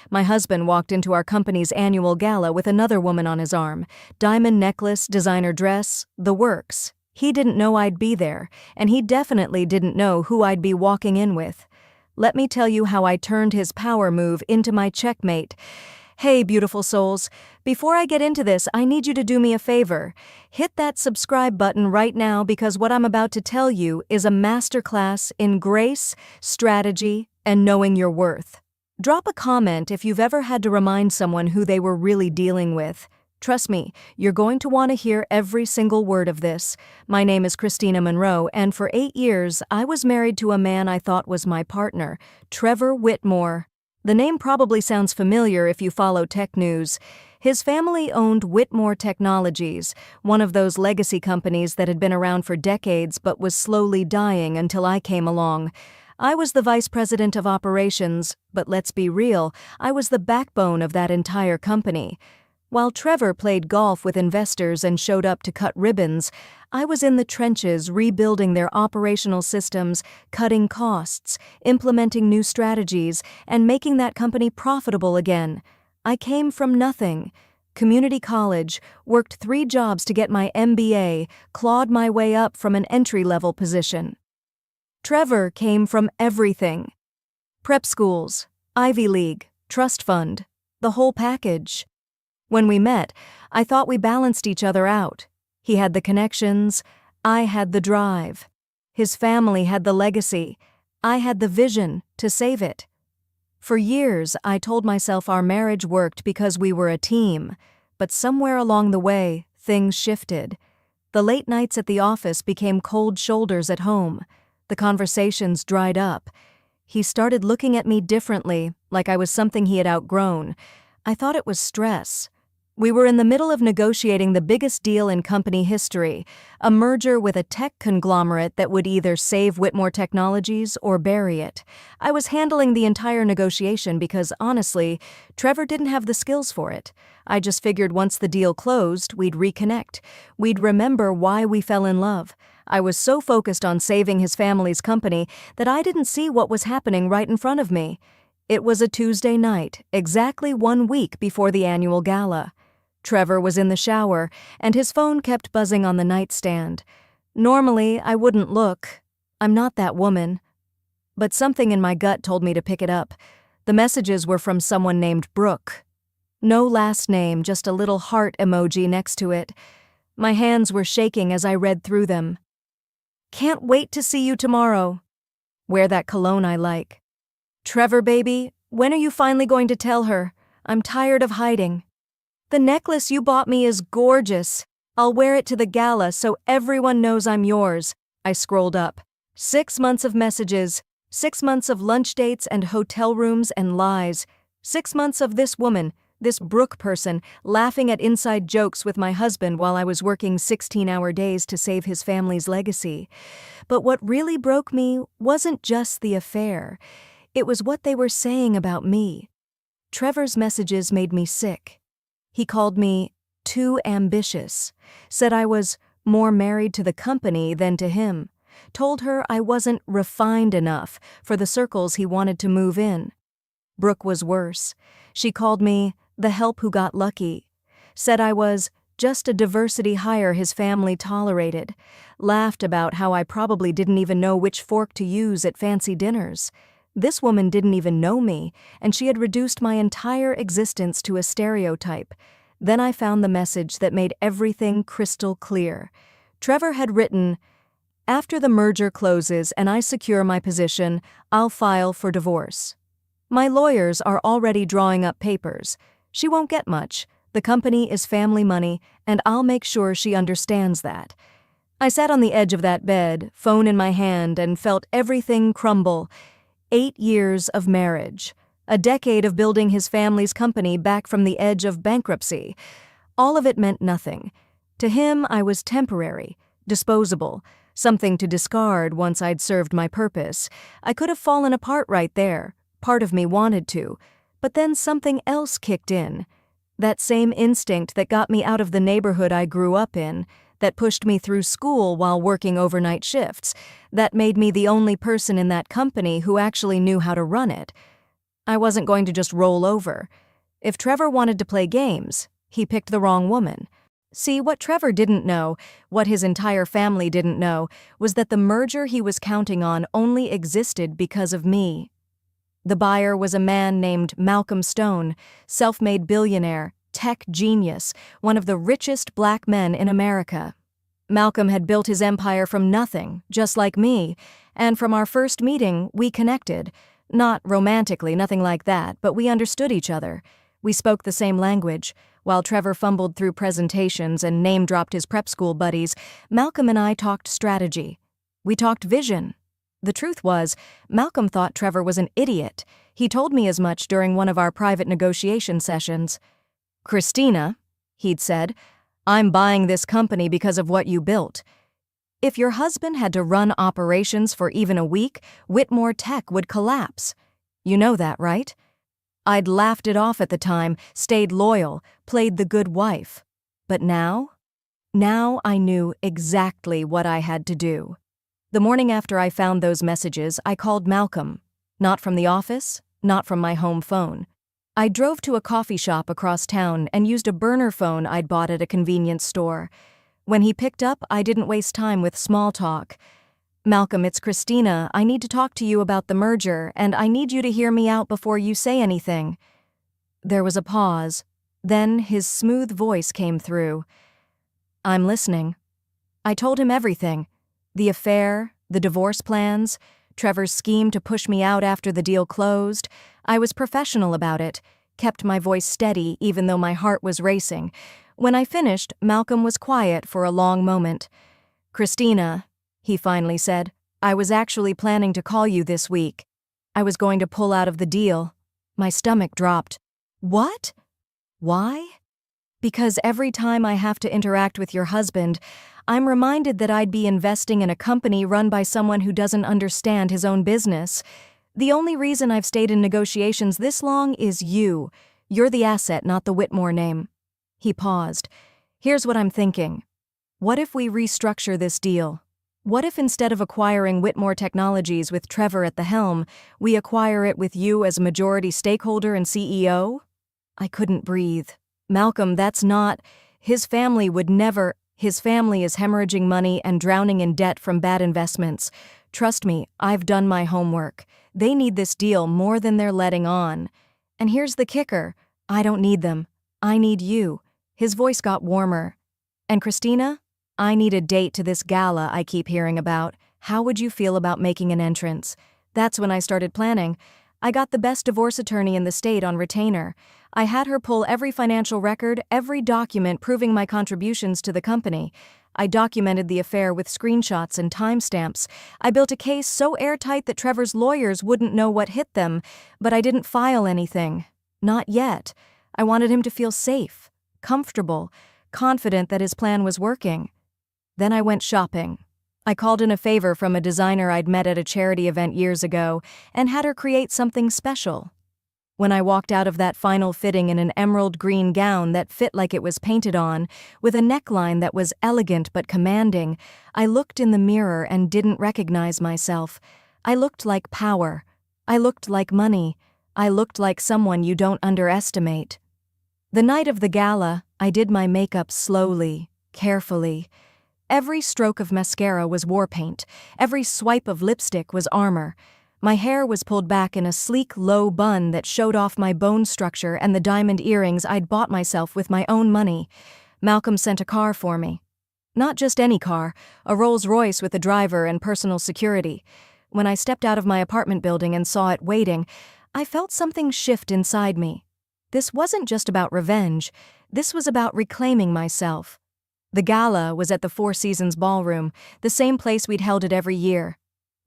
My husband walked into our company's annual gala with another woman on his arm. Diamond necklace, designer dress, the works. He didn't know I'd be there, and he definitely didn't know who I'd be walking in with. Let me tell you how I turned his power move into my checkmate. Hey, beautiful souls, before I get into this, I need you to do me a favor. Hit that subscribe button right now because what I'm about to tell you is a masterclass in grace, strategy, and knowing your worth. Drop a comment if you've ever had to remind someone who they were really dealing with. Trust me, you're going to want to hear every single word of this. My name is Christina Monroe, and for 8 years, I was married to a man I thought was my partner, Trevor Whitmore. The name probably sounds familiar if you follow tech news. His family owned Whitmore Technologies, one of those legacy companies that had been around for decades but was slowly dying until I came along. I was the vice president of operations, but let's be real, I was the backbone of that entire company. While Trevor played golf with investors and showed up to cut ribbons, I was in the trenches rebuilding their operational systems, cutting costs, implementing new strategies, and making that company profitable again. I came from nothing. Community college, worked 3 jobs to get my MBA, clawed my way up from an entry-level position. Trevor came from everything. Prep schools, Ivy League, trust fund, the whole package. When we met, I thought we balanced each other out. He had the connections, I had the drive. His family had the legacy, I had the vision to save it. For years, I told myself our marriage worked because we were a team, but somewhere along the way, things shifted. The late nights at the office became cold shoulders at home. The conversations dried up. He started looking at me differently, like I was something he had outgrown. I thought it was stress. We were in the middle of negotiating the biggest deal in company history, a merger with a tech conglomerate that would either save Whitmore Technologies or bury it. I was handling the entire negotiation because, honestly, Trevor didn't have the skills for it. I just figured once the deal closed, we'd reconnect. We'd remember why we fell in love. I was so focused on saving his family's company that I didn't see what was happening right in front of me. It was a Tuesday night, exactly 1 week before the annual gala. Trevor was in the shower, and his phone kept buzzing on the nightstand. Normally, I wouldn't look. I'm not that woman. But something in my gut told me to pick it up. The messages were from someone named Brooke. No last name, just a little heart emoji next to it. My hands were shaking as I read through them. Can't wait to see you tomorrow. Wear that cologne I like. Trevor, baby, when are you finally going to tell her? I'm tired of hiding. The necklace you bought me is gorgeous. I'll wear it to the gala so everyone knows I'm yours. I scrolled up. 6 months of messages, 6 months of lunch dates and hotel rooms and lies. 6 months of this woman, this Brooke person, laughing at inside jokes with my husband while I was working 16-hour days to save his family's legacy. But what really broke me wasn't just the affair. It was what they were saying about me. Trevor's messages made me sick. He called me too ambitious, said I was more married to the company than to him, told her I wasn't refined enough for the circles he wanted to move in. Brooke was worse. She called me the help who got lucky, said I was just a diversity hire his family tolerated, laughed about how I probably didn't even know which fork to use at fancy dinners. This woman didn't even know me, and she had reduced my entire existence to a stereotype. Then I found the message that made everything crystal clear. Trevor had written, "After the merger closes and I secure my position, I'll file for divorce. My lawyers are already drawing up papers. She won't get much. The company is family money, and I'll make sure she understands that." I sat on the edge of that bed, phone in my hand, and felt everything crumble. 8 years of marriage, a decade of building his family's company back from the edge of bankruptcy. All of it meant nothing. To him, I was temporary, disposable, something to discard once I'd served my purpose. I could have fallen apart right there. Part of me wanted to. But then something else kicked in. That same instinct that got me out of the neighborhood I grew up in, that pushed me through school while working overnight shifts, that made me the only person in that company who actually knew how to run it. I wasn't going to just roll over. If Trevor wanted to play games, he picked the wrong woman. See, what Trevor didn't know, what his entire family didn't know, was that the merger he was counting on only existed because of me. The buyer was a man named Malcolm Stone, self-made billionaire, tech genius, one of the richest black men in America. Malcolm had built his empire from nothing, just like me, and from our first meeting, we connected. Not romantically, nothing like that, but we understood each other. We spoke the same language. While Trevor fumbled through presentations and name-dropped his prep school buddies, Malcolm and I talked strategy. We talked vision. The truth was, Malcolm thought Trevor was an idiot. He told me as much during one of our private negotiation sessions. "Christina," he'd said, "I'm buying this company because of what you built. If your husband had to run operations for even a week, Whitmore Tech would collapse. You know that, right?" I'd laughed it off at the time, stayed loyal, played the good wife. But now? Now I knew exactly what I had to do. The morning after I found those messages, I called Malcolm. Not from the office, not from my home phone. I drove to a coffee shop across town and used a burner phone I'd bought at a convenience store. When he picked up, I didn't waste time with small talk. "Malcolm, it's Christina. I need to talk to you about the merger, and I need you to hear me out before you say anything." There was a pause. Then his smooth voice came through. "I'm listening." I told him everything. The affair, the divorce plans, Trevor's scheme to push me out after the deal closed. I was professional about it, kept my voice steady even though my heart was racing. When I finished, Malcolm was quiet for a long moment. "Christina," he finally said, "I was actually planning to call you this week. I was going to pull out of the deal." My stomach dropped. "What? Why?" "Because every time I have to interact with your husband, I'm reminded that I'd be investing in a company run by someone who doesn't understand his own business. The only reason I've stayed in negotiations this long is you. You're the asset, not the Whitmore name." He paused. "Here's what I'm thinking. What if we restructure this deal? What if instead of acquiring Whitmore Technologies with Trevor at the helm, we acquire it with you as a majority stakeholder and CEO?" I couldn't breathe. "Malcolm, that's not... His family would never... His family is hemorrhaging money and drowning in debt from bad investments. Trust me, I've done my homework. They need this deal more than they're letting on. And here's the kicker. I don't need them. I need you." His voice got warmer. "And Christina, I need a date to this gala I keep hearing about. How would you feel about making an entrance?" That's when I started planning. I got the best divorce attorney in the state on retainer. I had her pull every financial record, every document proving my contributions to the company. I documented the affair with screenshots and timestamps. I built a case so airtight that Trevor's lawyers wouldn't know what hit them, but I didn't file anything. Not yet. I wanted him to feel safe, comfortable, confident that his plan was working. Then I went shopping. I called in a favor from a designer I'd met at a charity event years ago and had her create something special. When I walked out of that final fitting in an emerald green gown that fit like it was painted on, with a neckline that was elegant but commanding, I looked in the mirror and didn't recognize myself. I looked like power. I looked like money. I looked like someone you don't underestimate. The night of the gala, I did my makeup slowly, carefully. Every stroke of mascara was war paint. Every swipe of lipstick was armor. My hair was pulled back in a sleek, low bun that showed off my bone structure and the diamond earrings I'd bought myself with my own money. Malcolm sent a car for me. Not just any car, a Rolls-Royce with a driver and personal security. When I stepped out of my apartment building and saw it waiting, I felt something shift inside me. This wasn't just about revenge. This was about reclaiming myself. The gala was at the Four Seasons Ballroom, the same place we'd held it every year.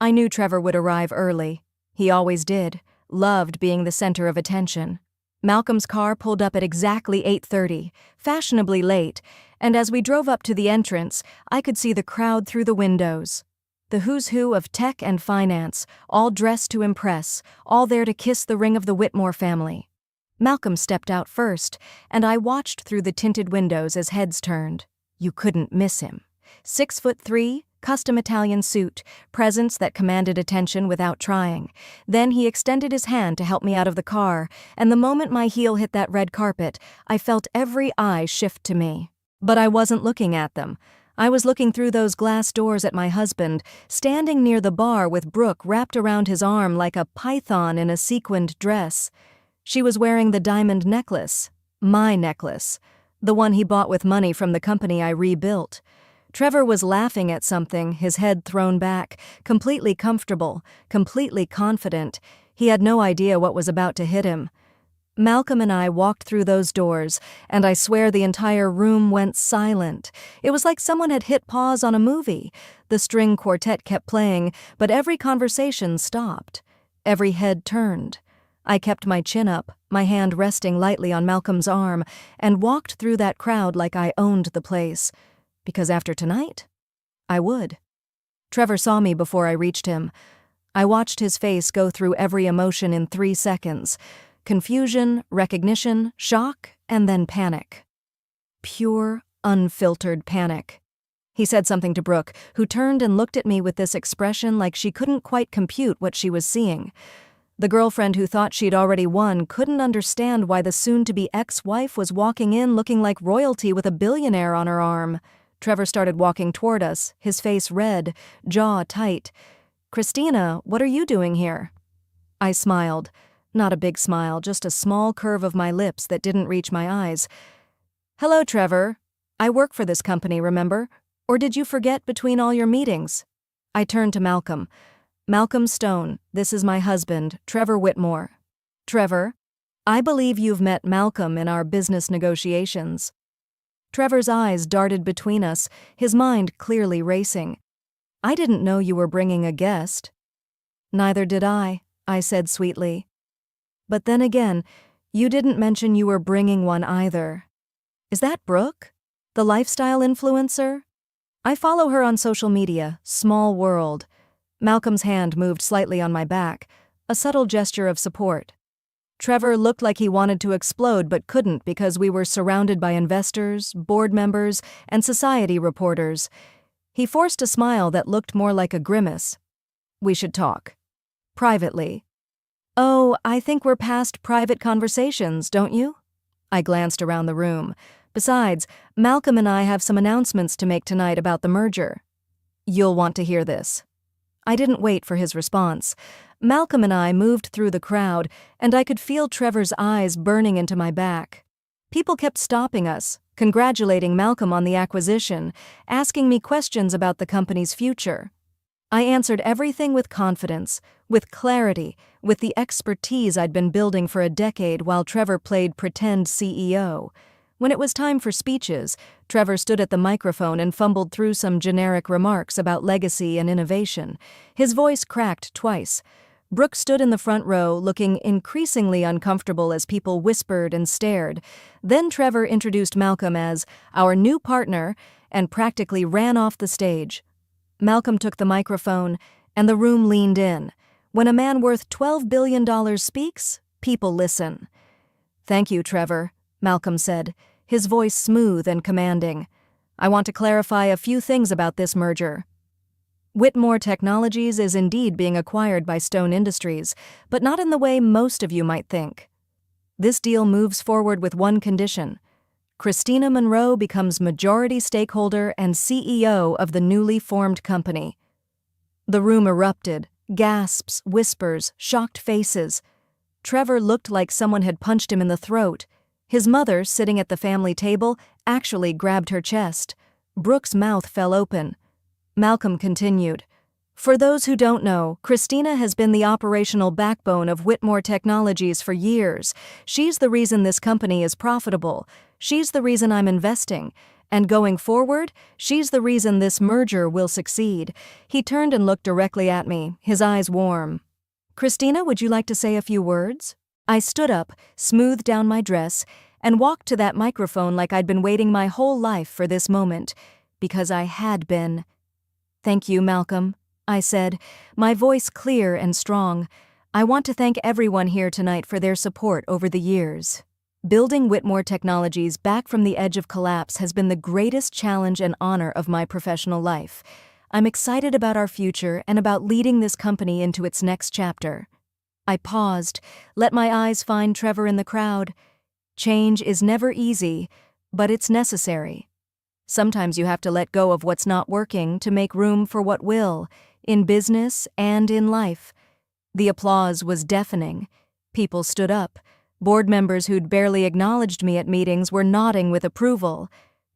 I knew Trevor would arrive early. He always did, loved being the center of attention. Malcolm's car pulled up at exactly 8:30, fashionably late, and as we drove up to the entrance, I could see the crowd through the windows. The who's who of tech and finance, all dressed to impress, all there to kiss the ring of the Whitmore family. Malcolm stepped out first, and I watched through the tinted windows as heads turned. You couldn't miss him. 6'3", custom Italian suit, presents that commanded attention without trying. Then he extended his hand to help me out of the car, and the moment my heel hit that red carpet, I felt every eye shift to me. But I wasn't looking at them. I was looking through those glass doors at my husband, standing near the bar with Brooke wrapped around his arm like a python in a sequined dress. She was wearing the diamond necklace. My necklace. The one he bought with money from the company I rebuilt. Trevor was laughing at something, his head thrown back, completely comfortable, completely confident. He had no idea what was about to hit him. Malcolm and I walked through those doors, and I swear the entire room went silent. It was like someone had hit pause on a movie. The string quartet kept playing, but every conversation stopped. Every head turned. I kept my chin up, my hand resting lightly on Malcolm's arm, and walked through that crowd like I owned the place. Because after tonight, I would. Trevor saw me before I reached him. I watched his face go through every emotion in 3 seconds. Confusion, recognition, shock, and then panic. Pure, unfiltered panic. He said something to Brooke, who turned and looked at me with this expression like she couldn't quite compute what she was seeing. The girlfriend who thought she'd already won couldn't understand why the soon-to-be ex-wife was walking in looking like royalty with a billionaire on her arm. Trevor started walking toward us, his face red, jaw tight. "Christina, what are you doing here?" I smiled. Not a big smile, just a small curve of my lips that didn't reach my eyes. "Hello, Trevor. I work for this company, remember? Or did you forget between all your meetings?" I turned to Malcolm. "Malcolm Stone, this is my husband, Trevor Whitmore." "Trevor, I believe you've met Malcolm in our business negotiations." Trevor's eyes darted between us, his mind clearly racing. "I didn't know you were bringing a guest." "Neither did I said sweetly. "But then again, you didn't mention you were bringing one either." "Is that Brooke? The lifestyle influencer?" "I follow her on social media, small world." Malcolm's hand moved slightly on my back, a subtle gesture of support. Trevor looked like he wanted to explode but couldn't because we were surrounded by investors, board members, and society reporters. He forced a smile that looked more like a grimace. "We should talk. Privately." "Oh, I think we're past private conversations, don't you?" I glanced around the room. "Besides, Malcolm and I have some announcements to make tonight about the merger." "You'll want to hear this." I didn't wait for his response. Malcolm and I moved through the crowd, and I could feel Trevor's eyes burning into my back. People kept stopping us, congratulating Malcolm on the acquisition, asking me questions about the company's future. I answered everything with confidence, with clarity, with the expertise I'd been building for a decade while Trevor played pretend CEO. When it was time for speeches, Trevor stood at the microphone and fumbled through some generic remarks about legacy and innovation. His voice cracked twice. Brooke stood in the front row, looking increasingly uncomfortable as people whispered and stared. Then Trevor introduced Malcolm as our new partner and practically ran off the stage. Malcolm took the microphone, and the room leaned in. When a man worth $12 billion speaks, people listen. "Thank you, Trevor," Malcolm said, his voice smooth and commanding. "I want to clarify a few things about this merger. Whitmore Technologies is indeed being acquired by Stone Industries, but not in the way most of you might think. This deal moves forward with one condition. Christina Monroe becomes majority stakeholder and CEO of the newly formed company." The room erupted, gasps, whispers, shocked faces. Trevor looked like someone had punched him in the throat. His mother, sitting at the family table, actually grabbed her chest. Brooke's mouth fell open. Malcolm continued. "For those who don't know, Christina has been the operational backbone of Whitmore Technologies for years. She's the reason this company is profitable. She's the reason I'm investing. And going forward, she's the reason this merger will succeed." He turned and looked directly at me, his eyes warm. "Christina, would you like to say a few words?" I stood up, smoothed down my dress, and walked to that microphone like I'd been waiting my whole life for this moment, because I had been. "Thank you, Malcolm," I said, my voice clear and strong. "I want to thank everyone here tonight for their support over the years. Building Whitmore Technologies back from the edge of collapse has been the greatest challenge and honor of my professional life. I'm excited about our future and about leading this company into its next chapter." I paused, let my eyes find Trevor in the crowd. Change is never easy, but it's necessary. Sometimes you have to let go of what's not working to make room for what will, in business and in life. The applause was deafening. People stood up. Board members who'd barely acknowledged me at meetings were nodding with approval.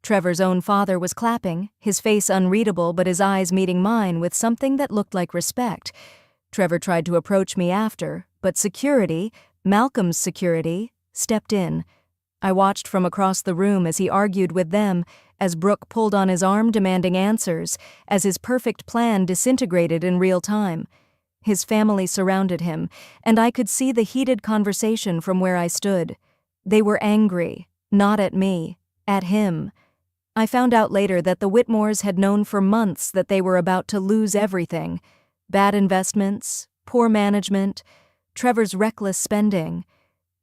Trevor's own father was clapping, his face unreadable but his eyes meeting mine with something that looked like respect. Trevor tried to approach me after, but security, Malcolm's security, stepped in. I watched from across the room as he argued with them, as Brooke pulled on his arm demanding answers, as his perfect plan disintegrated in real time. His family surrounded him, and I could see the heated conversation from where I stood. They were angry, not at me, at him. I found out later that the Whitmores had known for months that they were about to lose everything. Bad investments, poor management, Trevor's reckless spending.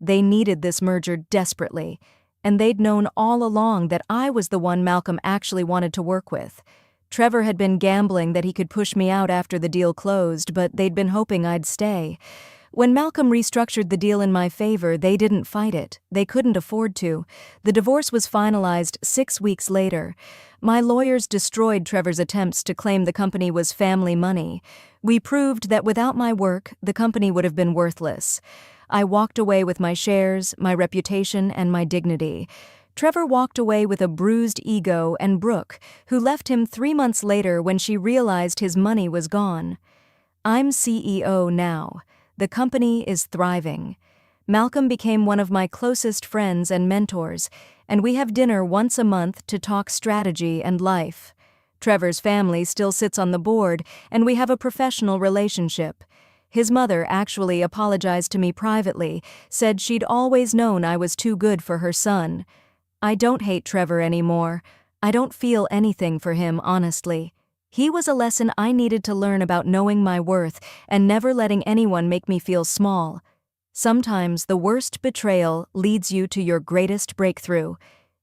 They needed this merger desperately, and they'd known all along that I was the one Malcolm actually wanted to work with. Trevor had been gambling that he could push me out after the deal closed, but they'd been hoping I'd stay. When Malcolm restructured the deal in my favor, they didn't fight it. They couldn't afford to. The divorce was finalized 6 weeks later. My lawyers destroyed Trevor's attempts to claim the company was family money. We proved that without my work, the company would have been worthless. I walked away with my shares, my reputation, and my dignity. Trevor walked away with a bruised ego, and Brooke, who left him 3 months later when she realized his money was gone. I'm CEO now. The company is thriving. Malcolm became one of my closest friends and mentors, and we have dinner once a month to talk strategy and life. Trevor's family still sits on the board, and we have a professional relationship. His mother actually apologized to me privately, said she'd always known I was too good for her son. I don't hate Trevor anymore. I don't feel anything for him, honestly. He was a lesson I needed to learn about knowing my worth and never letting anyone make me feel small. Sometimes the worst betrayal leads you to your greatest breakthrough.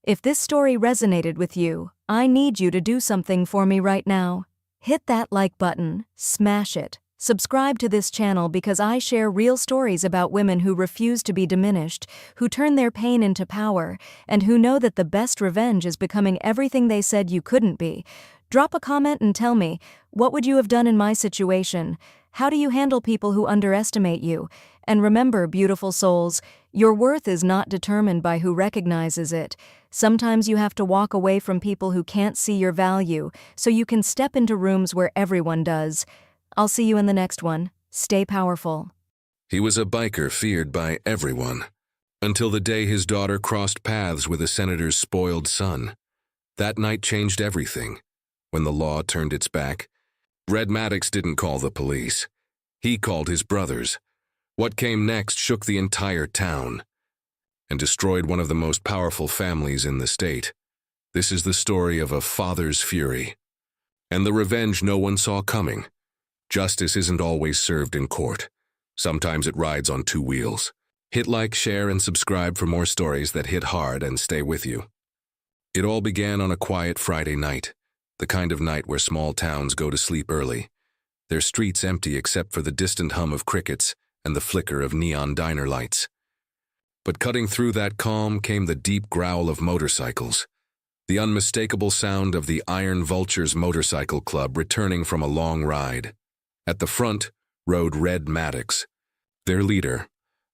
If this story resonated with you, I need you to do something for me right now. Hit that like button, smash it. Subscribe to this channel because I share real stories about women who refuse to be diminished, who turn their pain into power, and who know that the best revenge is becoming everything they said you couldn't be. Drop a comment and tell me, what would you have done in my situation? How do you handle people who underestimate you? And remember, beautiful souls, your worth is not determined by who recognizes it. Sometimes you have to walk away from people who can't see your value, so you can step into rooms where everyone does. I'll see you in the next one. Stay powerful. He was a biker feared by everyone, until the day his daughter crossed paths with a senator's spoiled son. That night changed everything. When the law turned its back, Red Maddox didn't call the police. He called his brothers. What came next shook the entire town and destroyed one of the most powerful families in the state. This is the story of a father's fury and the revenge no one saw coming. Justice isn't always served in court. Sometimes it rides on 2 wheels. Hit like, share, and subscribe for more stories that hit hard and stay with you. It all began on a quiet Friday night, the kind of night where small towns go to sleep early, their streets empty except for the distant hum of crickets and the flicker of neon diner lights. But cutting through that calm came the deep growl of motorcycles, the unmistakable sound of the Iron Vultures Motorcycle Club returning from a long ride. At the front rode Red Maddox, their leader,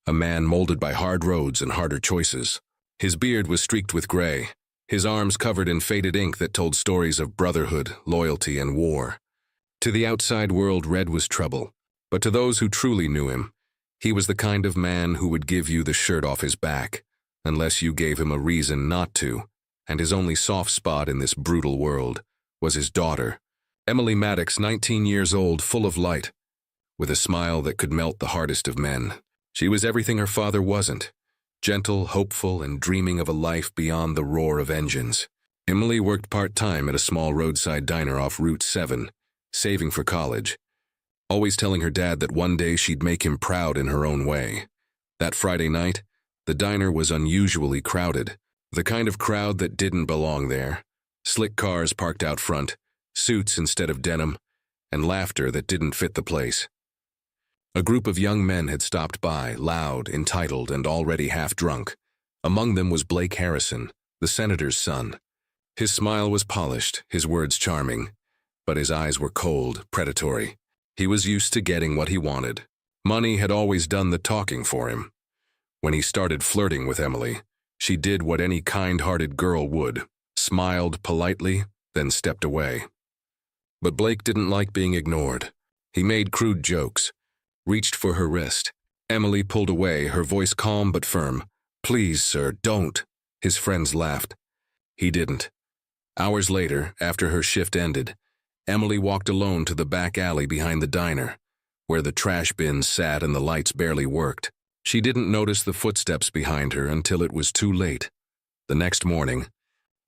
a man molded by hard roads and harder choices. His beard was streaked with gray, his arms covered in faded ink that told stories of brotherhood, loyalty, and war. To the outside world, Red was trouble, but to those who truly knew him, he was the kind of man who would give you the shirt off his back, unless you gave him a reason not to, and his only soft spot in this brutal world was his daughter, Emily Maddox, 19 years old, full of light, with a smile that could melt the hardest of men. She was everything her father wasn't. Gentle, hopeful, and dreaming of a life beyond the roar of engines. Emily worked part-time at a small roadside diner off Route 7, saving for college, always telling her dad that one day she'd make him proud in her own way. That Friday night, the diner was unusually crowded, the kind of crowd that didn't belong there. Slick cars parked out front, suits instead of denim, and laughter that didn't fit the place. A group of young men had stopped by, loud, entitled, and already half drunk. Among them was Blake Harrison, the senator's son. His smile was polished, his words charming, but his eyes were cold, predatory. He was used to getting what he wanted. Money had always done the talking for him. When he started flirting with Emily, she did what any kind-hearted girl would, smiled politely, then stepped away. But Blake didn't like being ignored. He made crude jokes, reached for her wrist. Emily pulled away, her voice calm but firm. "Please, sir, don't." His friends laughed. He didn't. Hours later, after her shift ended, Emily walked alone to the back alley behind the diner, where the trash bins sat and the lights barely worked. She didn't notice the footsteps behind her until it was too late. The next morning,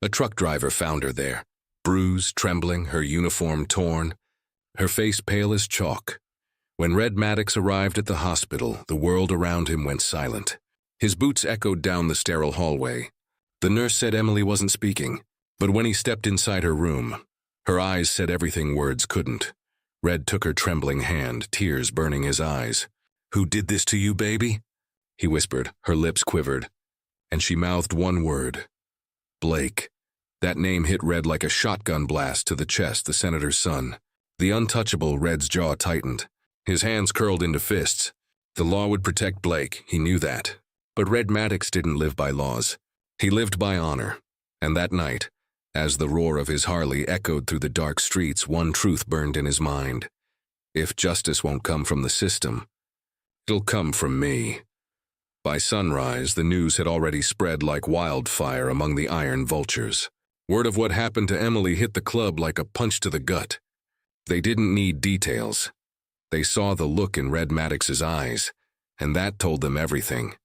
a truck driver found her there, bruised, trembling, her uniform torn, her face pale as chalk. When Red Maddox arrived at the hospital, the world around him went silent. His boots echoed down the sterile hallway. The nurse said Emily wasn't speaking, but when he stepped inside her room, her eyes said everything words couldn't. Red took her trembling hand, tears burning his eyes. "Who did this to you, baby?" he whispered. Her lips quivered, and she mouthed one word. Blake. That name hit Red like a shotgun blast to the chest, the senator's son. The untouchable, Red's jaw tightened. His hands curled into fists. The law would protect Blake, he knew that. But Red Maddox didn't live by laws. He lived by honor. And that night, as the roar of his Harley echoed through the dark streets, one truth burned in his mind. If justice won't come from the system, it'll come from me. By sunrise, the news had already spread like wildfire among the iron vultures. Word of what happened to Emily hit the club like a punch to the gut. They didn't need details. They saw the look in Red Maddox's eyes, and that told them everything.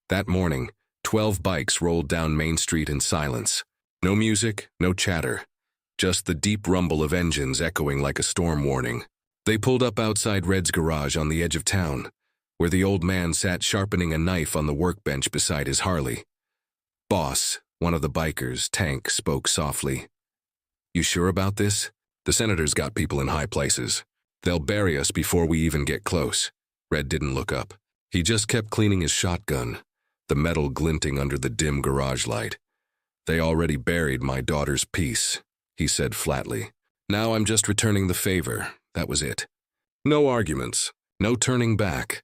That morning, 12 bikes rolled down Main Street in silence. No music, no chatter, just the deep rumble of engines echoing like a storm warning. They pulled up outside Red's garage on the edge of town, where the old man sat sharpening a knife on the workbench beside his Harley. "Boss," one of the bikers, Tank, spoke softly. "You sure about this? The senator's got people in high places. They'll bury us before we even get close." Red didn't look up. He just kept cleaning his shotgun, the metal glinting under the dim garage light. "They already buried my daughter's piece," he said flatly. "Now I'm just returning the favor. That was it. No arguments, no turning back."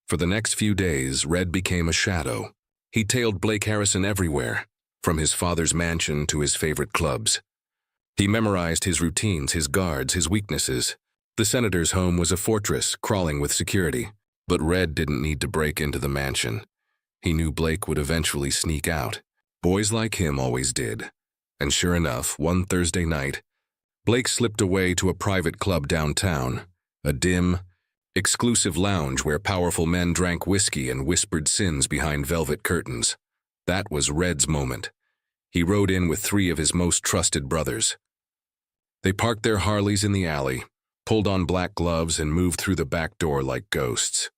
For the next few days, Red became a shadow. He tailed Blake Harrison everywhere, from his father's mansion to his favorite clubs. He memorized his routines, his guards, his weaknesses. The senator's home was a fortress, crawling with security. But Red didn't need to break into the mansion. He knew Blake would eventually sneak out. Boys like him always did. And sure enough, one Thursday night, Blake slipped away to a private club downtown, a dim, exclusive lounge where powerful men drank whiskey and whispered sins behind velvet curtains. That was Red's moment. He rode in with 3 of his most trusted brothers. They parked their Harleys in the alley, pulled on black gloves, and moved through the back door like ghosts.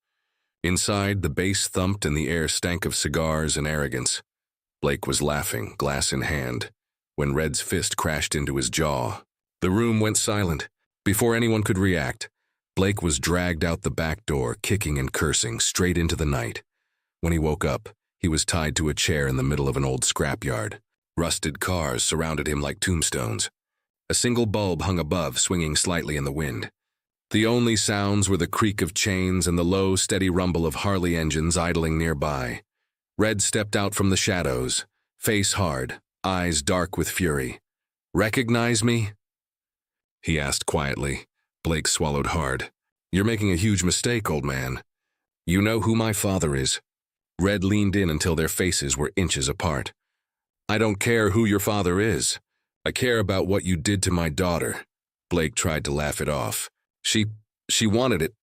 Inside, the bass thumped and the air stank of cigars and arrogance. Blake was laughing, glass in hand, when Red's fist crashed into his jaw. The room went silent. Before anyone could react, Blake was dragged out the back door, kicking and cursing, straight into the night. When he woke up, he was tied to a chair in the middle of an old scrapyard. Rusted cars surrounded him like tombstones. A single bulb hung above, swinging slightly in the wind. The only sounds were the creak of chains and the low, steady rumble of Harley engines idling nearby. Red stepped out from the shadows, face hard, eyes dark with fury. "Recognize me?" he asked quietly. Blake swallowed hard. "You're making a huge mistake, old man. You know who my father is." Red leaned in until their faces were inches apart. "I don't care who your father is. I care about what you did to my daughter." Blake tried to laugh it off. She wanted it."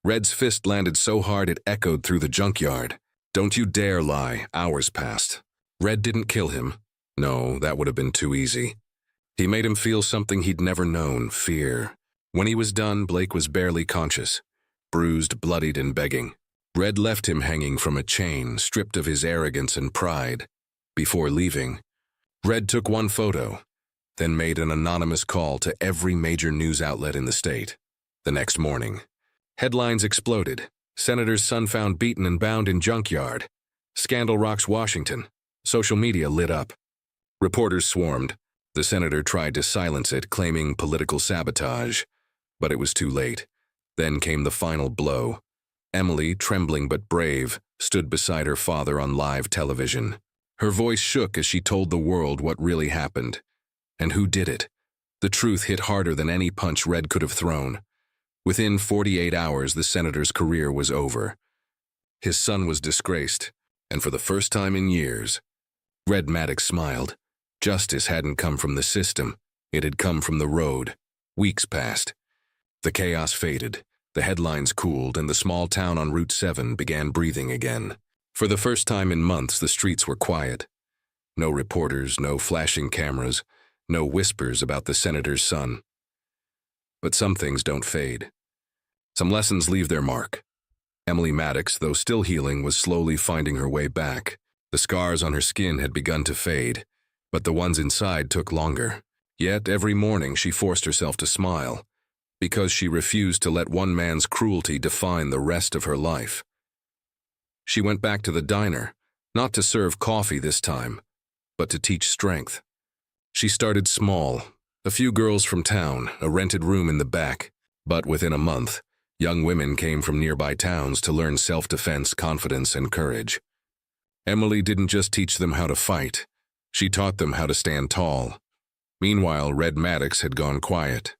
Red's fist landed so hard it echoed through the junkyard. "Don't you dare lie." Hours passed. Red didn't kill him. No, that would have been too easy. He made him feel something he'd never known, fear. When he was done, Blake was barely conscious, bruised, bloodied, and begging. Red left him hanging from a chain, stripped of his arrogance and pride. Before leaving, Red took one photo, then made an anonymous call to every major news outlet in the state. The next morning, headlines exploded. Senator's son found beaten and bound in junkyard. Scandal rocks Washington. Social media lit up. Reporters swarmed. The senator tried to silence it, claiming political sabotage. But it was too late. Then came the final blow. Emily, trembling but brave, stood beside her father on live television. Her voice shook as she told the world what really happened. And who did it? The truth hit harder than any punch Red could have thrown. Within 48 hours, the senator's career was over. His son was disgraced, and for the first time in years, Red Maddox smiled. Justice hadn't come from the system. It had come from the road. Weeks passed. The chaos faded. The headlines cooled, and the small town on Route 7 began breathing again. For the first time in months, the streets were quiet. No reporters, no flashing cameras, no whispers about the senator's son. But some things don't fade. Some lessons leave their mark. Emily Maddox, though still healing, was slowly finding her way back. The scars on her skin had begun to fade, but the ones inside took longer. Yet every morning she forced herself to smile, because she refused to let one man's cruelty define the rest of her life. She went back to the diner, not to serve coffee this time, but to teach strength. She started small, a few girls from town, a rented room in the back, but within a month, young women came from nearby towns to learn self-defense, confidence, and courage. Emily didn't just teach them how to fight, she taught them how to stand tall. Meanwhile, Red Maddox had gone quiet.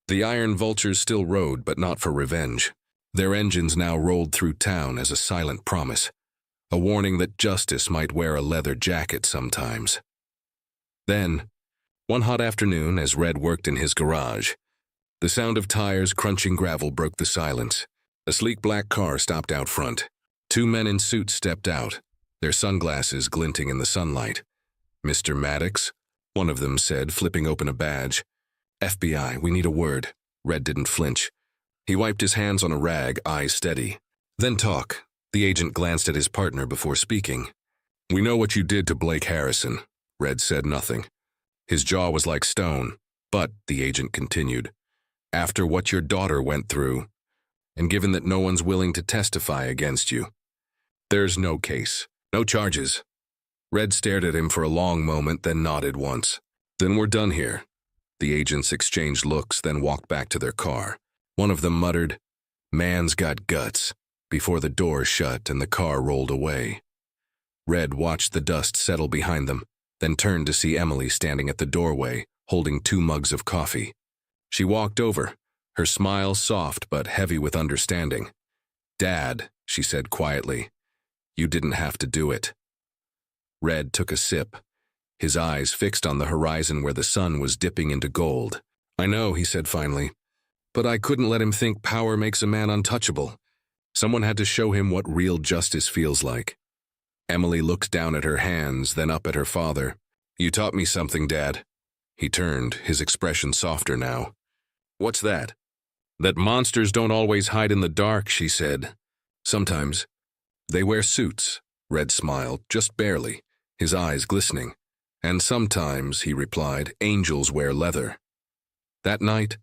The Iron Vultures still rode, but not for revenge. Their engines now rolled through town as a silent promise, a warning that justice might wear a leather jacket sometimes. Then, one hot afternoon, as Red worked in his garage, the sound of tires crunching gravel broke the silence. A sleek black car stopped out front. Two men in suits stepped out, their sunglasses glinting in the sunlight. "Mr. Maddox," one of them said, flipping open a badge. "FBI, we need a word." Red didn't flinch. He wiped his hands on a rag, eyes steady. "Then talk." The agent glanced at his partner before speaking. "We know what you did to Blake Harrison." Red said nothing. His jaw was like stone, but, the agent continued, "after what your daughter went through, and given that no one's willing to testify against you, there's no case, no charges." Red stared at him for a long moment, then nodded once. "Then we're done here." The agents exchanged looks, then walked back to their car. One of them muttered, "Man's got guts," before the door shut and the car rolled away. Red watched the dust settle behind them, then turned to see Emily standing at the doorway, holding 2 mugs of coffee. She walked over, her smile soft but heavy with understanding. "Dad," she said quietly, "you didn't have to do it." Red took a sip, his eyes fixed on the horizon where the sun was dipping into gold. "I know," he said finally, "but I couldn't let him think power makes a man untouchable. Someone had to show him what real justice feels like." Emily looked down at her hands, then up at her father. "You taught me something, Dad." He turned, his expression softer now. "What's that?" "That monsters don't always hide in the dark," she said. "Sometimes. They wear suits." Red smiled, just barely, his eyes glistening. "And sometimes," he replied, "angels wear leather." That night,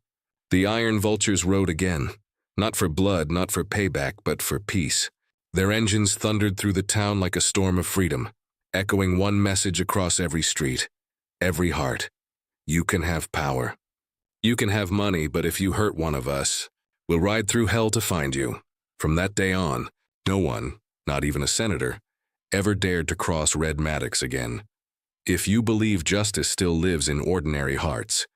the Iron Vultures rode again, not for blood, not for payback, but for peace. Their engines thundered through the town like a storm of freedom, echoing one message across every street, every heart. You can have power. You can have money, but if you hurt one of us, we'll ride through hell to find you. From that day on, no one, not even a senator, ever dared to cross Red Maddox again. If you believe justice still lives in ordinary hearts,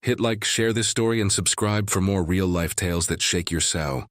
hit like, share this story, and subscribe for more real-life tales that shake your soul.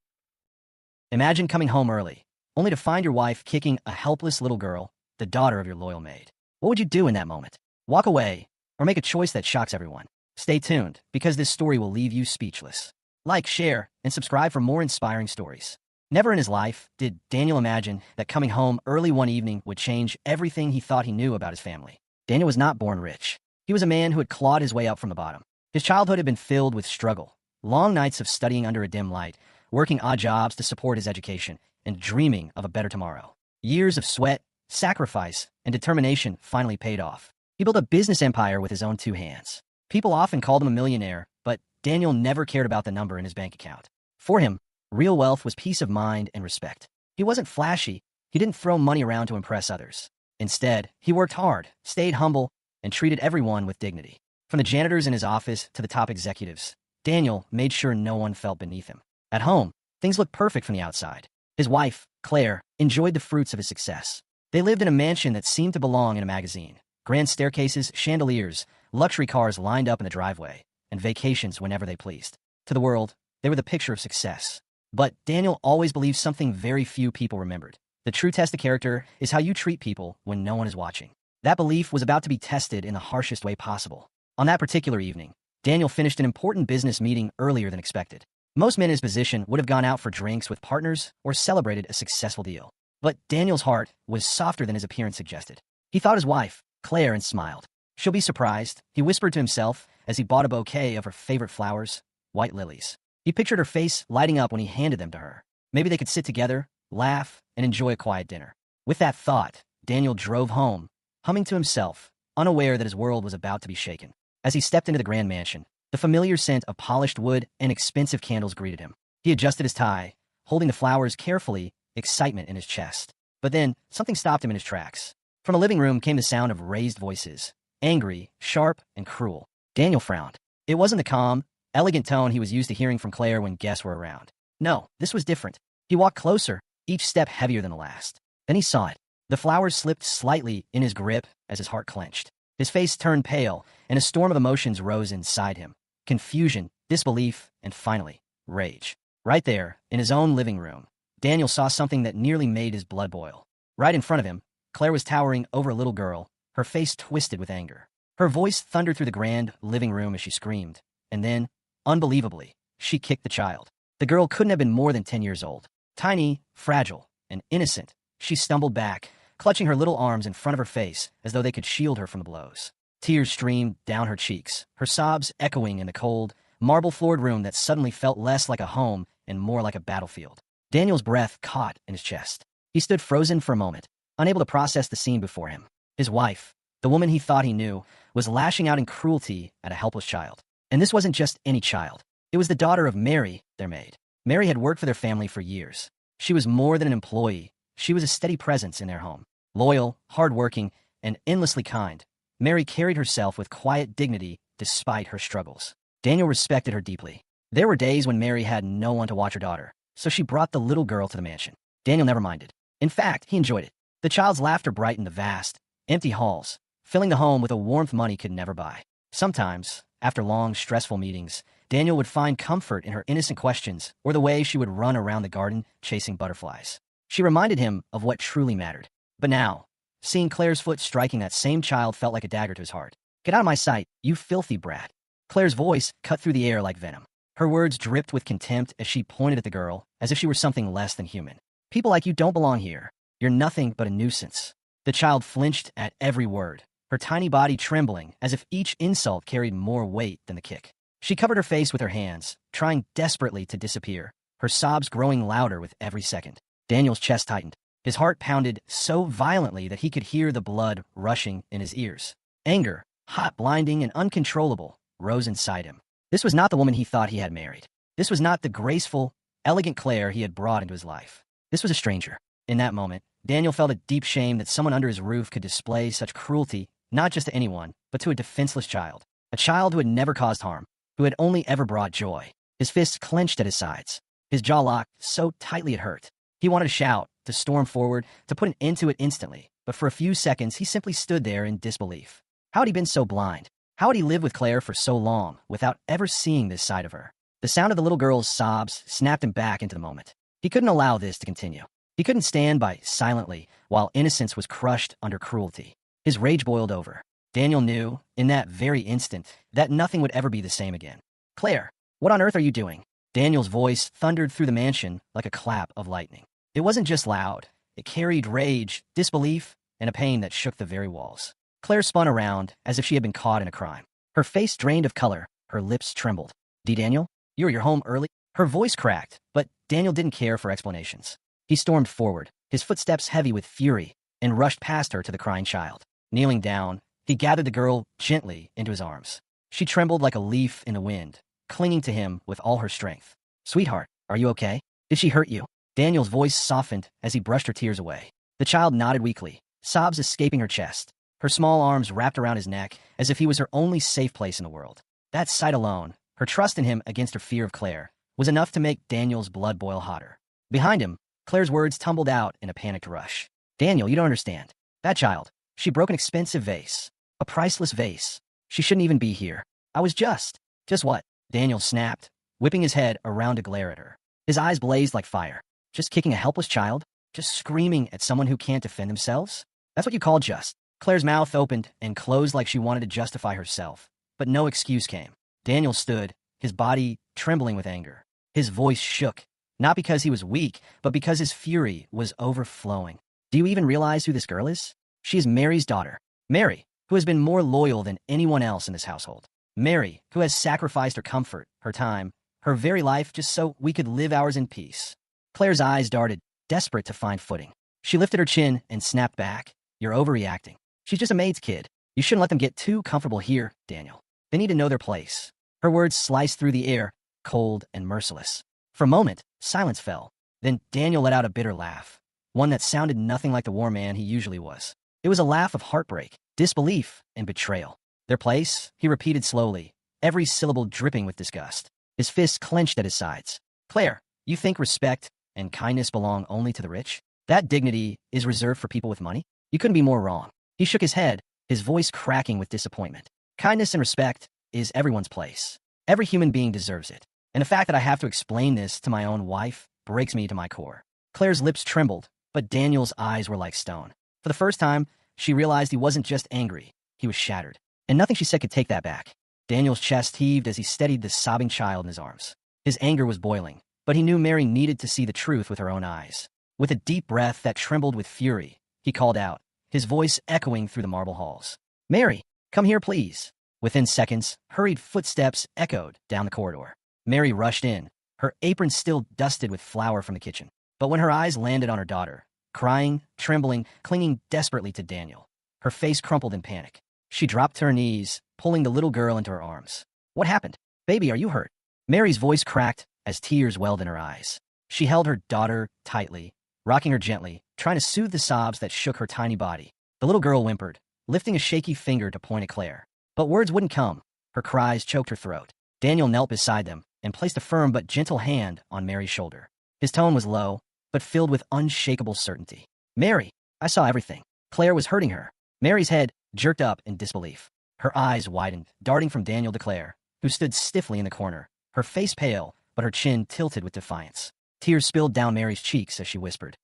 Imagine coming home early, only to find your wife kicking a helpless little girl, the daughter of your loyal maid. What would you do in that moment? Walk away, or make a choice that shocks everyone? Stay tuned, because this story will leave you speechless. Like, share, and subscribe for more inspiring stories. Never in his life did Daniel imagine that coming home early one evening would change everything he thought he knew about his family. Daniel was not born rich. He was a man who had clawed his way up from the bottom. His childhood had been filled with struggle, long nights of studying under a dim light, working odd jobs to support his education, and dreaming of a better tomorrow. Years of sweat, sacrifice, and determination finally paid off. He built a business empire with his own 2 hands. People often called him a millionaire, but Daniel never cared about the number in his bank account. For him, real wealth was peace of mind and respect. He wasn't flashy. He didn't throw money around to impress others. Instead, he worked hard, stayed humble, and treated everyone with dignity. From the janitors in his office to the top executives, Daniel made sure no one felt beneath him. At home, things looked perfect from the outside. His wife, Claire, enjoyed the fruits of his success. They lived in a mansion that seemed to belong in a magazine. Grand staircases, chandeliers, luxury cars lined up in the driveway, and vacations whenever they pleased. To the world, they were the picture of success. But Daniel always believed something very few people remembered. The true test of character is how you treat people when no one is watching. That belief was about to be tested in the harshest way possible. On that particular evening, Daniel finished an important business meeting earlier than expected. Most men in his position would have gone out for drinks with partners or celebrated a successful deal. But Daniel's heart was softer than his appearance suggested. He thought his wife, Claire, and smiled. She'll be surprised, he whispered to himself as he bought a bouquet of her favorite flowers, white lilies. He pictured her face lighting up when he handed them to her. Maybe they could sit together, laugh, and enjoy a quiet dinner. With that thought, Daniel drove home, humming to himself, unaware that his world was about to be shaken. As he stepped into the grand mansion, the familiar scent of polished wood and expensive candles greeted him. He adjusted his tie, holding the flowers carefully, excitement in his chest. But then, something stopped him in his tracks. From the living room came the sound of raised voices, angry, sharp, and cruel. Daniel frowned. It wasn't the calm, elegant tone he was used to hearing from Claire when guests were around. No, this was different. He walked closer, each step heavier than the last. Then he saw it. The flowers slipped slightly in his grip as his heart clenched. His face turned pale, and a storm of emotions rose inside him. Confusion, disbelief, and finally, rage. Right there, in his own living room, Daniel saw something that nearly made his blood boil. Right in front of him, Claire was towering over a little girl, her face twisted with anger. Her voice thundered through the grand living room as she screamed. And then, unbelievably, she kicked the child. The girl couldn't have been more than 10 years old. Tiny, fragile, and innocent, she stumbled back, clutching her little arms in front of her face as though they could shield her from the blows. Tears streamed down her cheeks, her sobs echoing in the cold, marble-floored room that suddenly felt less like a home and more like a battlefield. Daniel's breath caught in his chest. He stood frozen for a moment, unable to process the scene before him. His wife, the woman he thought he knew, was lashing out in cruelty at a helpless child. And this wasn't just any child. It was the daughter of Mary, their maid. Mary had worked for their family for years. She was more than an employee. She was a steady presence in their home. Loyal, hardworking, and endlessly kind, Mary carried herself with quiet dignity despite her struggles. Daniel respected her deeply. There were days when Mary had no one to watch her daughter, so she brought the little girl to the mansion. Daniel never minded. In fact, he enjoyed it. The child's laughter brightened the vast, empty halls, filling the home with a warmth money could never buy. Sometimes, after long, stressful meetings, Daniel would find comfort in her innocent questions or the way she would run around the garden chasing butterflies. She reminded him of what truly mattered. But now, seeing Claire's foot striking that same child felt like a dagger to his heart. "Get out of my sight, you filthy brat." Claire's voice cut through the air like venom. Her words dripped with contempt as she pointed at the girl, as if she were something less than human. "People like you don't belong here. You're nothing but a nuisance." The child flinched at every word, her tiny body trembling as if each insult carried more weight than the kick. She covered her face with her hands, trying desperately to disappear, her sobs growing louder with every second. Daniel's chest tightened. His heart pounded so violently that he could hear the blood rushing in his ears. Anger, hot, blinding, and uncontrollable, rose inside him. This was not the woman he thought he had married. This was not the graceful, elegant Claire he had brought into his life. This was a stranger. In that moment, Daniel felt a deep shame that someone under his roof could display such cruelty, not just to anyone, but to a defenseless child. A child who had never caused harm, who had only ever brought joy. His fists clenched at his sides. His jaw locked so tightly it hurt. He wanted to shout, to storm forward, to put an end to it instantly, but for a few seconds he simply stood there in disbelief. How had he been so blind? How had he lived with Claire for so long without ever seeing this side of her? The sound of the little girl's sobs snapped him back into the moment. He couldn't allow this to continue. He couldn't stand by silently while innocence was crushed under cruelty. His rage boiled over. Daniel knew, in that very instant, that nothing would ever be the same again. "Claire, what on earth are you doing?" Daniel's voice thundered through the mansion like a clap of lightning. It wasn't just loud. It carried rage, disbelief, and a pain that shook the very walls. Claire spun around as if she had been caught in a crime. Her face drained of color, her lips trembled. "Daniel, you're home early?" Her voice cracked, but Daniel didn't care for explanations. He stormed forward, his footsteps heavy with fury, and rushed past her to the crying child. Kneeling down, He gathered the girl gently into his arms. She trembled like a leaf in the wind, clinging to him with all her strength. "Sweetheart, are you okay? Did she hurt you?" Daniel's voice softened as he brushed her tears away. The child nodded weakly, sobs escaping her chest. Her small arms wrapped around his neck as if he was her only safe place in the world. That sight alone, her trust in him against her fear of Claire, was enough to make Daniel's blood boil hotter. Behind him, Claire's words tumbled out in a panicked rush. "Daniel, you don't understand. That child, she broke an expensive vase. A priceless vase. She shouldn't even be here. I was just..." "Just what?" Daniel snapped, whipping his head around to glare at her. His eyes blazed like fire. "Just kicking a helpless child? Just screaming at someone who can't defend themselves? That's what you call just?" Claire's mouth opened and closed like she wanted to justify herself, but no excuse came. Daniel stood, his body trembling with anger. His voice shook, not because he was weak, but because his fury was overflowing. "Do you even realize who this girl is? She is Mary's daughter. Mary, who has been more loyal than anyone else in this household. Mary, who has sacrificed her comfort, her time, her very life just so we could live ours in peace." Claire's eyes darted, desperate to find footing. She lifted her chin and snapped back. "You're overreacting. She's just a maid's kid. You shouldn't let them get too comfortable here, Daniel. They need to know their place." Her words sliced through the air, cold and merciless. For a moment, silence fell. Then Daniel let out a bitter laugh, one that sounded nothing like the war man he usually was. It was a laugh of heartbreak, disbelief, and betrayal. "Their place," he repeated slowly, every syllable dripping with disgust. His fists clenched at his sides. "Claire, you think respect and kindness belong only to the rich? That dignity is reserved for people with money? You couldn't be more wrong." He shook his head, his voice cracking with disappointment. "Kindness and respect is everyone's place. Every human being deserves it. And the fact that I have to explain this to my own wife breaks me to my core." Claire's lips trembled, but Daniel's eyes were like stone. For the first time, she realized he wasn't just angry, he was shattered. And nothing she said could take that back. Daniel's chest heaved as he steadied the sobbing child in his arms. His anger was boiling, but he knew Mary needed to see the truth with her own eyes. With a deep breath that trembled with fury, he called out, his voice echoing through the marble halls. "Mary, come here, please." Within seconds, hurried footsteps echoed down the corridor. Mary rushed in, her apron still dusted with flour from the kitchen. But when her eyes landed on her daughter, crying, trembling, clinging desperately to Daniel, her face crumpled in panic. She dropped to her knees, pulling the little girl into her arms. "What happened? Baby, are you hurt?" Mary's voice cracked as tears welled in her eyes. She held her daughter tightly, rocking her gently, trying to soothe the sobs that shook her tiny body. The little girl whimpered, lifting a shaky finger to point at Claire. But words wouldn't come. Her cries choked her throat. Daniel knelt beside them and placed a firm but gentle hand on Mary's shoulder. His tone was low, but filled with unshakable certainty. "Mary, I saw everything. Claire was hurting her." Mary's head jerked up in disbelief. Her eyes widened, darting from Daniel to Claire, who stood stiffly in the corner, her face pale, but her chin tilted with defiance. Tears spilled down Mary's cheeks as she whispered,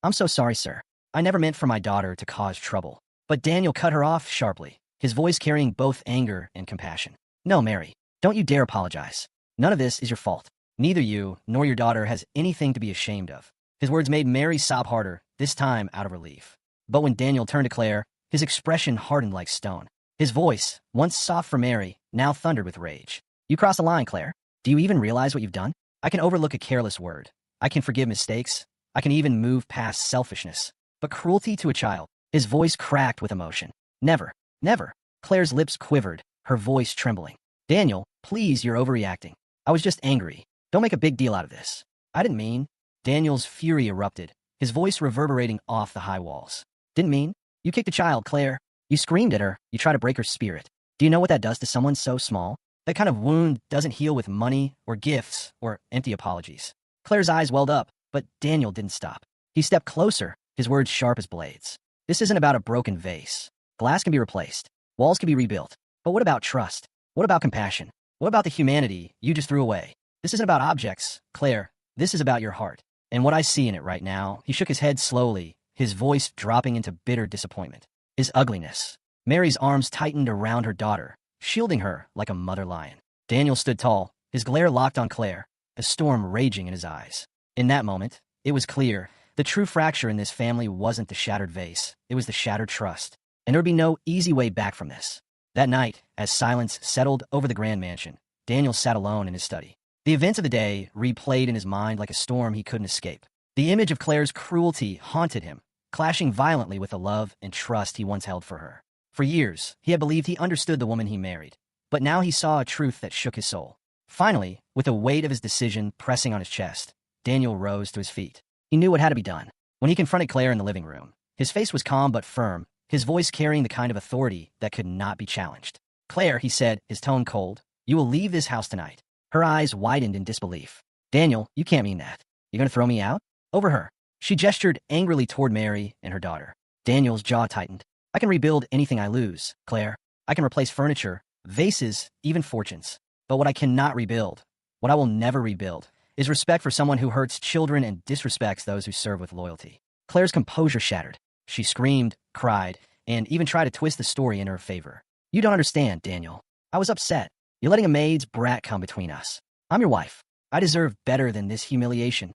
I'm so sorry, sir. I never meant for my daughter to cause trouble." But Daniel cut her off sharply, his voice carrying both anger and compassion. "No, Mary, don't you dare apologize. None of this is your fault. Neither you nor your daughter has anything to be ashamed of." His words made Mary sob harder, this time out of relief. But when Daniel turned to Claire, his expression hardened like stone. His voice, once soft for Mary, now thundered with rage. "You crossed the line, Claire. Do you even realize what you've done? I can overlook a careless word. I can forgive mistakes. I can even move past selfishness. But cruelty to a child," his voice cracked with emotion. "Never, never." Claire's lips quivered, her voice trembling. "Daniel, please, you're overreacting. I was just angry. Don't make a big deal out of this. I didn't mean..." Daniel's fury erupted, his voice reverberating off the high walls. "Didn't mean? You kicked a child, Claire. You screamed at her. You tried to break her spirit. Do you know what that does to someone so small? That kind of wound doesn't heal with money or gifts or empty apologies." Claire's eyes welled up, but Daniel didn't stop. He stepped closer, his words sharp as blades. "This isn't about a broken vase. Glass can be replaced. Walls can be rebuilt. But what about trust? What about compassion? What about the humanity you just threw away? This isn't about objects, Claire. This is about your heart. And what I see in it right now," he shook his head slowly, his voice dropping into bitter disappointment, "is ugliness." Mary's arms tightened around her daughter, shielding her like a mother lion. Daniel stood tall, his glare locked on Claire, a storm raging in his eyes. In that moment, it was clear, the true fracture in this family wasn't the shattered vase, it was the shattered trust. And there would be no easy way back from this. That night, as silence settled over the grand mansion, Daniel sat alone in his study. The events of the day replayed in his mind like a storm he couldn't escape. The image of Claire's cruelty haunted him, clashing violently with the love and trust he once held for her. For years, he had believed he understood the woman he married, but now he saw a truth that shook his soul. Finally, with the weight of his decision pressing on his chest, Daniel rose to his feet. He knew what had to be done. When he confronted Claire in the living room, his face was calm but firm, his voice carrying the kind of authority that could not be challenged. "Claire," he said, his tone cold, "you will leave this house tonight." Her eyes widened in disbelief. "Daniel, you can't mean that. You're going to throw me out?" "Over her." She gestured angrily toward Mary and her daughter. Daniel's jaw tightened. "I can rebuild anything I lose, Claire. I can replace furniture, vases, even fortunes. But what I cannot rebuild, what I will never rebuild, is respect for someone who hurts children and disrespects those who serve with loyalty." Claire's composure shattered. She screamed, cried, and even tried to twist the story in her favor. "You don't understand, Daniel. I was upset. You're letting a maid's brat come between us. I'm your wife. I deserve better than this humiliation."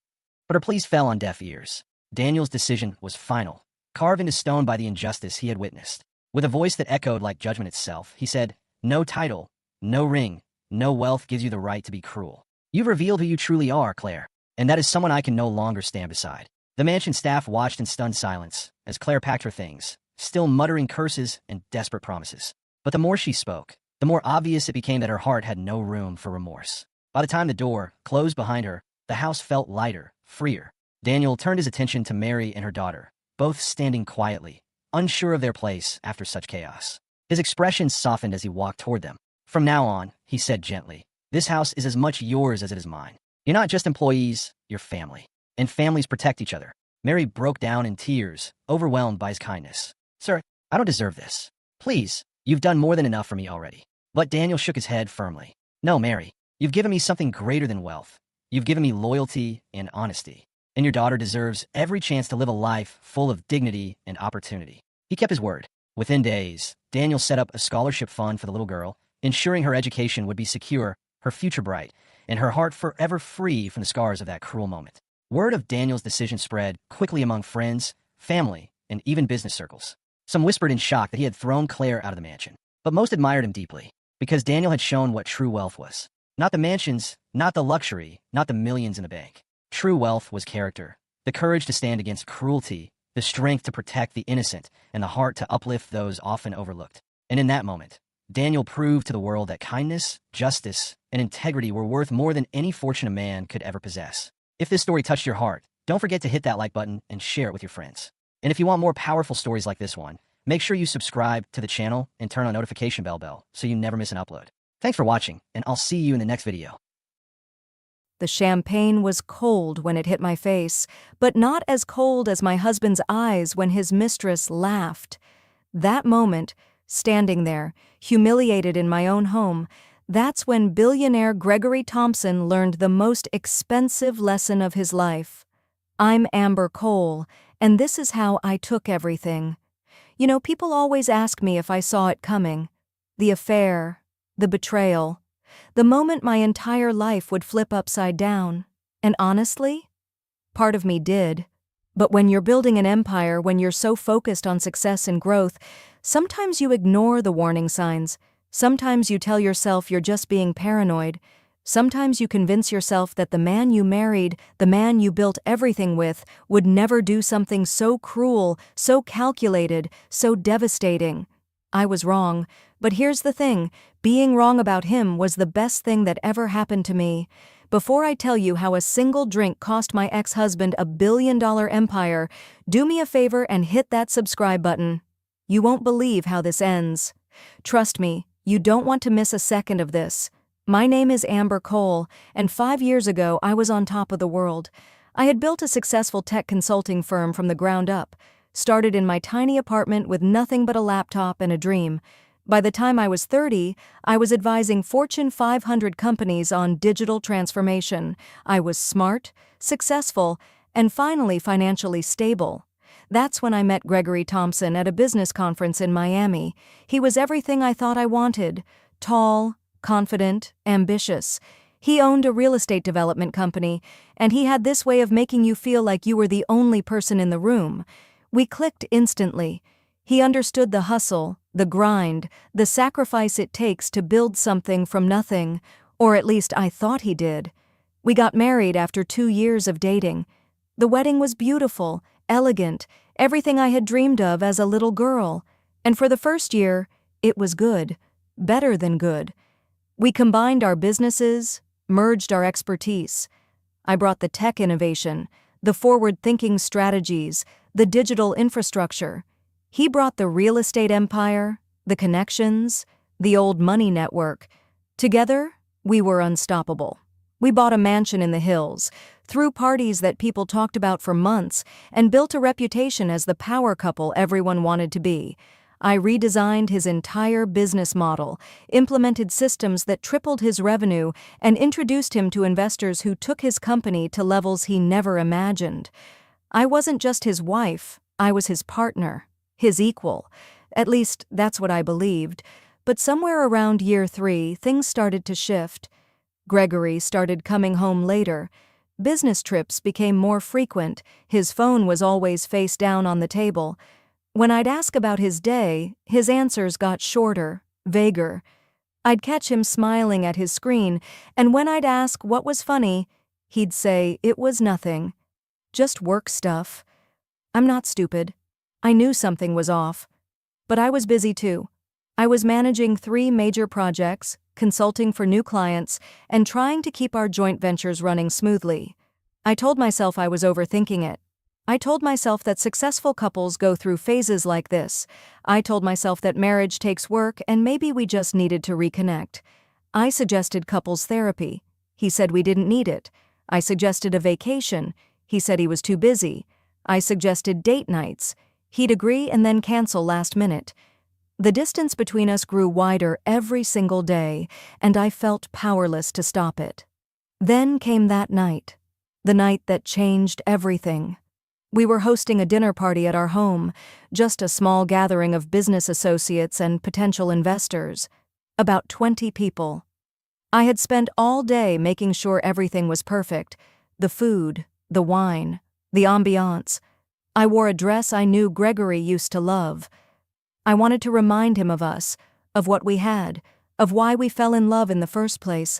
But her pleas fell on deaf ears. Daniel's decision was final, carved into stone by the injustice he had witnessed. With a voice that echoed like judgment itself, he said, "No title, no ring, no wealth gives you the right to be cruel. You've revealed who you truly are, Claire, and that is someone I can no longer stand beside." The mansion staff watched in stunned silence as Claire packed her things, still muttering curses and desperate promises. But the more she spoke, the more obvious it became that her heart had no room for remorse. By the time the door closed behind her, the house felt lighter, freer. Daniel turned his attention to Mary and her daughter, both standing quietly, unsure of their place after such chaos. His expression softened as he walked toward them. "From now on," he said gently, "this house is as much yours as it is mine. You're not just employees, you're family. And families protect each other." Mary broke down in tears, overwhelmed by his kindness. "Sir, I don't deserve this. Please, you've done more than enough for me already." But Daniel shook his head firmly. "No, Mary, you've given me something greater than wealth. You've given me loyalty and honesty. And your daughter deserves every chance to live a life full of dignity and opportunity." He kept his word. Within days, Daniel set up a scholarship fund for the little girl, ensuring her education would be secure, her future bright, and her heart forever free from the scars of that cruel moment. Word of Daniel's decision spread quickly among friends, family, and even business circles. Some whispered in shock that he had thrown Claire out of the mansion, but most admired him deeply, because Daniel had shown what true wealth was. Not the mansions, not the luxury, not the millions in the bank. True wealth was character, the courage to stand against cruelty, the strength to protect the innocent, and the heart to uplift those often overlooked. And in that moment, Daniel proved to the world that kindness, justice, and integrity were worth more than any fortune a man could ever possess. If this story touched your heart, don't forget to hit that like button and share it with your friends. And if you want more powerful stories like this one, make sure you subscribe to the channel and turn on notification bell so you never miss an upload. Thanks for watching, and I'll see you in the next video. The champagne was cold when it hit my face, but not as cold as my husband's eyes when his mistress laughed. That moment, standing there, humiliated in my own home, that's when billionaire Gregory Thompson learned the most expensive lesson of his life. I'm Amber Cole, and this is how I took everything. You know, people always ask me if I saw it coming. The affair, the betrayal, the moment my entire life would flip upside down. And honestly, part of me did. But when you're building an empire, when you're so focused on success and growth, sometimes you ignore the warning signs. Sometimes you tell yourself you're just being paranoid. Sometimes you convince yourself that the man you married, the man you built everything with, would never do something so cruel, so calculated, so devastating. I was wrong, but here's the thing, being wrong about him was the best thing that ever happened to me. Before I tell you how a single drink cost my ex-husband a billion-dollar empire, do me a favor and hit that subscribe button. You won't believe how this ends. Trust me, you don't want to miss a second of this. My name is Amber Cole, and 5 years ago I was on top of the world. I had built a successful tech consulting firm from the ground up, started in my tiny apartment with nothing but a laptop and a dream. By the time I was 30, I was advising Fortune 500 companies on digital transformation. I was smart, successful, and finally financially stable. That's when I met Gregory Thompson at a business conference in Miami. He was everything I thought I wanted. Tall, confident, ambitious. He owned a real estate development company, and he had this way of making you feel like you were the only person in the room. We clicked instantly. He understood the hustle, the grind, the sacrifice it takes to build something from nothing, or at least I thought he did. We got married after 2 years of dating. The wedding was beautiful, elegant, everything I had dreamed of as a little girl. And for the first year, it was good, better than good. We combined our businesses, merged our expertise. I brought the tech innovation, the forward-thinking strategies, the digital infrastructure. He brought the real estate empire, the connections, the old money network. Together, we were unstoppable. We bought a mansion in the hills, threw parties that people talked about for months, and built a reputation as the power couple everyone wanted to be. I redesigned his entire business model, implemented systems that tripled his revenue, and introduced him to investors who took his company to levels he never imagined. I wasn't just his wife, I was his partner, his equal. At least, that's what I believed. But somewhere around year 3, things started to shift. Gregory started coming home later. Business trips became more frequent. His phone was always face down on the table. When I'd ask about his day, his answers got shorter, vaguer. I'd catch him smiling at his screen, and when I'd ask what was funny, he'd say it was nothing. Just work stuff. I'm not stupid. I knew something was off. But I was busy too. I was managing 3 major projects, consulting for new clients, and trying to keep our joint ventures running smoothly. I told myself I was overthinking it. I told myself that successful couples go through phases like this. I told myself that marriage takes work and maybe we just needed to reconnect. I suggested couples therapy. He said we didn't need it. I suggested a vacation. He said he was too busy. I suggested date nights. He'd agree and then cancel last minute. The distance between us grew wider every single day, and I felt powerless to stop it. Then came that night, the night that changed everything. We were hosting a dinner party at our home, just a small gathering of business associates and potential investors. About 20 people. I had spent all day making sure everything was perfect. The food, the wine, the ambiance. I wore a dress I knew Gregory used to love. I wanted to remind him of us, of what we had, of why we fell in love in the first place.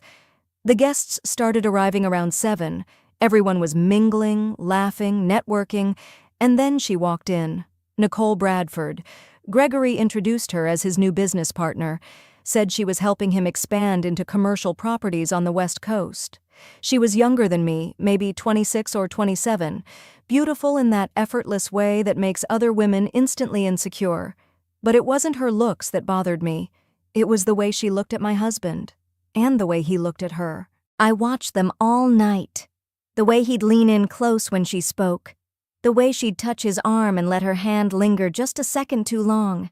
The guests started arriving around 7. Everyone was mingling, laughing, networking, and then she walked in, Nicole Bradford. Gregory introduced her as his new business partner, said she was helping him expand into commercial properties on the West Coast. She was younger than me, maybe 26 or 27, beautiful in that effortless way that makes other women instantly insecure. But it wasn't her looks that bothered me. It was the way she looked at my husband, and the way he looked at her. I watched them all night. The way he'd lean in close when she spoke. The way she'd touch his arm and let her hand linger just a second too long.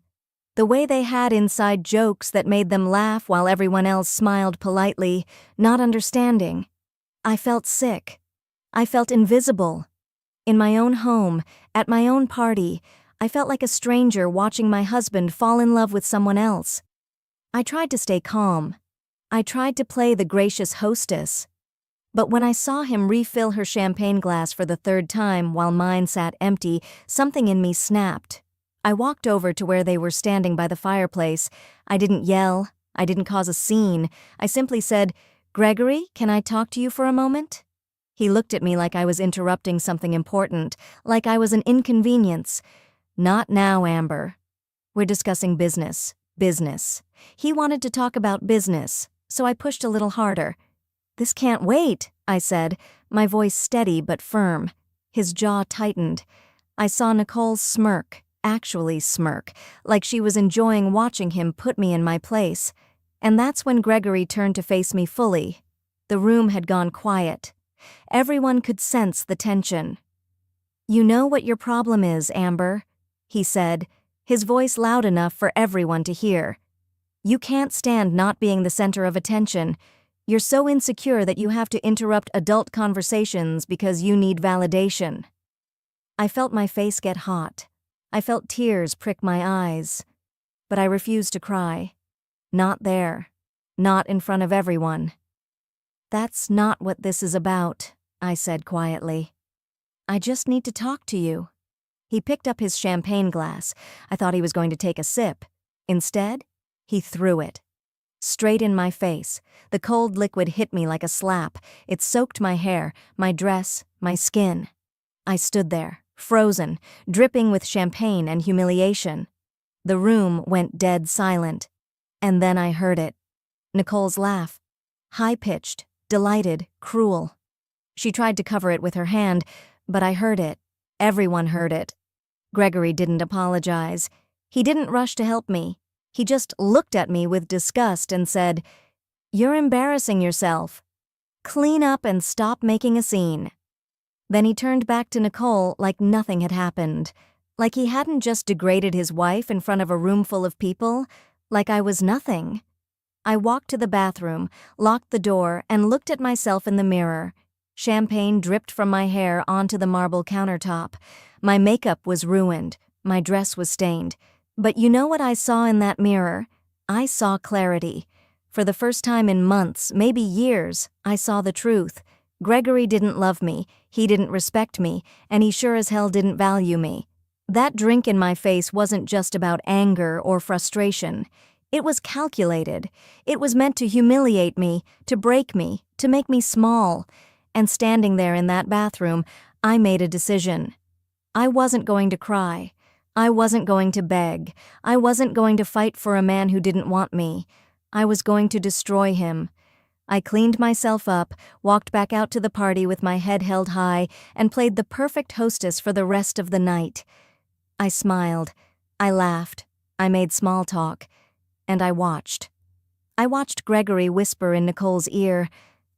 The way they had inside jokes that made them laugh while everyone else smiled politely, not understanding. I felt sick. I felt invisible. In my own home, at my own party, I felt like a stranger watching my husband fall in love with someone else. I tried to stay calm. I tried to play the gracious hostess. But when I saw him refill her champagne glass for the 3rd time while mine sat empty, something in me snapped. I walked over to where they were standing by the fireplace. I didn't yell. I didn't cause a scene. I simply said, "Gregory, can I talk to you for a moment?" He looked at me like I was interrupting something important, like I was an inconvenience. "Not now, Amber. We're discussing business. Business." He wanted to talk about business, so I pushed a little harder. "This can't wait," I said, my voice steady but firm. His jaw tightened. I saw Nicole smirk, actually smirk, like she was enjoying watching him put me in my place. And that's when Gregory turned to face me fully. The room had gone quiet. Everyone could sense the tension. "You know what your problem is, Amber," he said, his voice loud enough for everyone to hear. "You can't stand not being the center of attention. You're so insecure that you have to interrupt adult conversations because you need validation." I felt my face get hot. I felt tears prick my eyes. But I refused to cry. Not there. Not in front of everyone. "That's not what this is about," I said quietly. "I just need to talk to you." He picked up his champagne glass. I thought he was going to take a sip. Instead, he threw it. Straight in my face. The cold liquid hit me like a slap. It soaked my hair, my dress, my skin. I stood there, frozen, dripping with champagne and humiliation. The room went dead silent. And then I heard it. Nicole's laugh. High-pitched, delighted, cruel. She tried to cover it with her hand, but I heard it. Everyone heard it. Gregory didn't apologize. He didn't rush to help me. He just looked at me with disgust and said, "You're embarrassing yourself. Clean up and stop making a scene." Then he turned back to Nicole like nothing had happened. Like he hadn't just degraded his wife in front of a room full of people. Like I was nothing. I walked to the bathroom, locked the door, and looked at myself in the mirror. Champagne dripped from my hair onto the marble countertop. My makeup was ruined. My dress was stained. But you know what I saw in that mirror? I saw clarity. For the first time in months, maybe years, I saw the truth. Gregory didn't love me, he didn't respect me, and he sure as hell didn't value me. That drink in my face wasn't just about anger or frustration. It was calculated. It was meant to humiliate me, to break me, to make me small. And standing there in that bathroom, I made a decision. I wasn't going to cry. I wasn't going to beg. I wasn't going to fight for a man who didn't want me. I was going to destroy him. I cleaned myself up, walked back out to the party with my head held high, and played the perfect hostess for the rest of the night. I smiled. I laughed. I made small talk. And I watched. I watched Gregory whisper in Nicole's ear.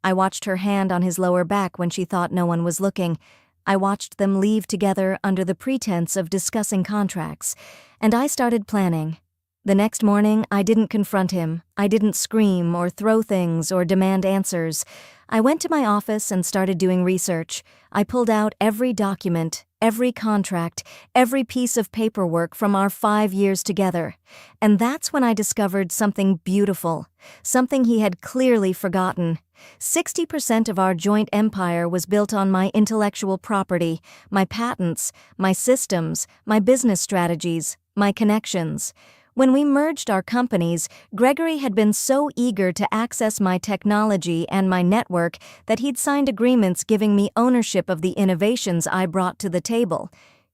I watched her hand on his lower back when she thought no one was looking. I watched them leave together under the pretense of discussing contracts. And I started planning. The next morning, I didn't confront him. I didn't scream or throw things or demand answers. I went to my office and started doing research. I pulled out every document, every contract, every piece of paperwork from our 5 years together. And that's when I discovered something beautiful, something he had clearly forgotten. 60% of our joint empire was built on my intellectual property, my patents, my systems, my business strategies, my connections. When we merged our companies, Gregory had been so eager to access my technology and my network that he'd signed agreements giving me ownership of the innovations I brought to the table.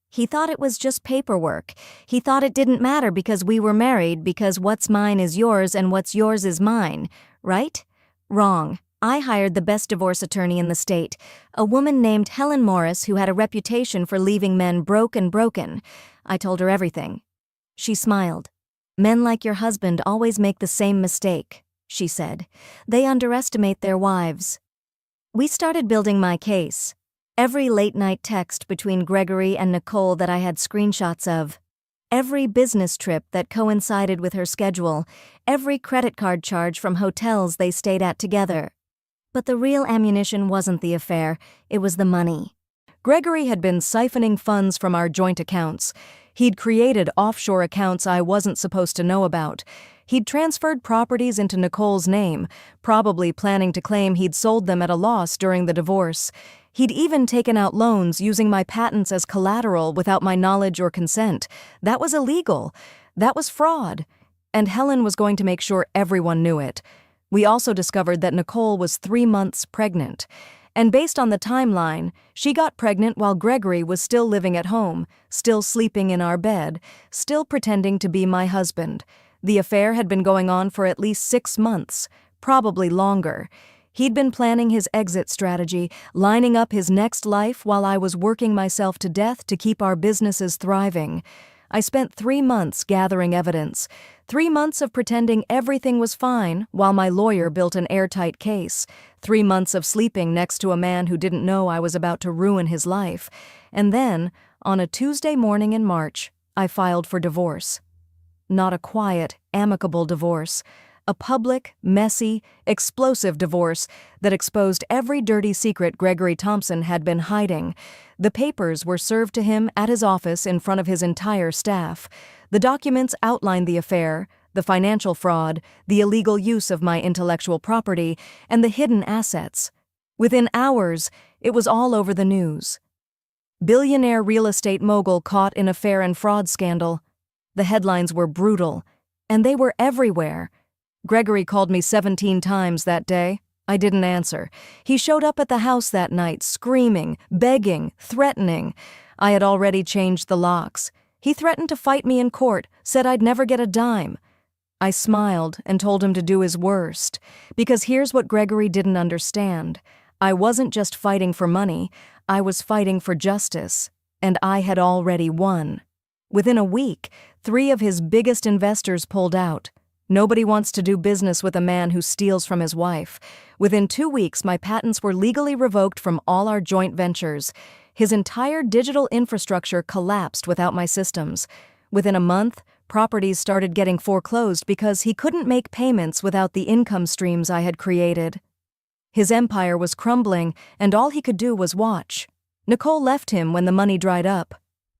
He thought it was just paperwork. He thought it didn't matter because we were married, because what's mine is yours and what's yours is mine, right? Wrong. I hired the best divorce attorney in the state, a woman named Helen Morris who had a reputation for leaving men broke and broken. I told her everything. She smiled. "Men like your husband always make the same mistake," she said. "They underestimate their wives." We started building my case. Every late-night text between Gregory and Nicole that I had screenshots of. Every business trip that coincided with her schedule. Every credit card charge from hotels they stayed at together. But the real ammunition wasn't the affair, it was the money. Gregory had been siphoning funds from our joint accounts. He'd created offshore accounts I wasn't supposed to know about. He'd transferred properties into Nicole's name, probably planning to claim he'd sold them at a loss during the divorce. He'd even taken out loans using my patents as collateral without my knowledge or consent. That was illegal. That was fraud. And Helen was going to make sure everyone knew it. We also discovered that Nicole was 3 months pregnant. And based on the timeline, she got pregnant while Gregory was still living at home, still sleeping in our bed, still pretending to be my husband. The affair had been going on for at least 6 months, probably longer. He'd been planning his exit strategy, lining up his next life while I was working myself to death to keep our businesses thriving. I spent 3 months gathering evidence, 3 months of pretending everything was fine while my lawyer built an airtight case, 3 months of sleeping next to a man who didn't know I was about to ruin his life. And then, on a Tuesday morning in March, I filed for divorce. Not a quiet, amicable divorce. A public, messy, explosive divorce that exposed every dirty secret Gregory Thompson had been hiding. The papers were served to him at his office in front of his entire staff. The documents outlined the affair, the financial fraud, the illegal use of my intellectual property, and the hidden assets. Within hours, it was all over the news. Billionaire real estate mogul caught in affair and fraud scandal. The headlines were brutal, and they were everywhere. Gregory called me 17 times that day. I didn't answer. He showed up at the house that night, screaming, begging, threatening. I had already changed the locks. He threatened to fight me in court, said I'd never get a dime. I smiled and told him to do his worst, because here's what Gregory didn't understand. I wasn't just fighting for money, I was fighting for justice, and I had already won. Within a week, 3 of his biggest investors pulled out. Nobody wants to do business with a man who steals from his wife. Within 2 weeks, my patents were legally revoked from all our joint ventures. His entire digital infrastructure collapsed without my systems. Within a month, properties started getting foreclosed because he couldn't make payments without the income streams I had created. His empire was crumbling, and all he could do was watch. Nicole left him when the money dried up.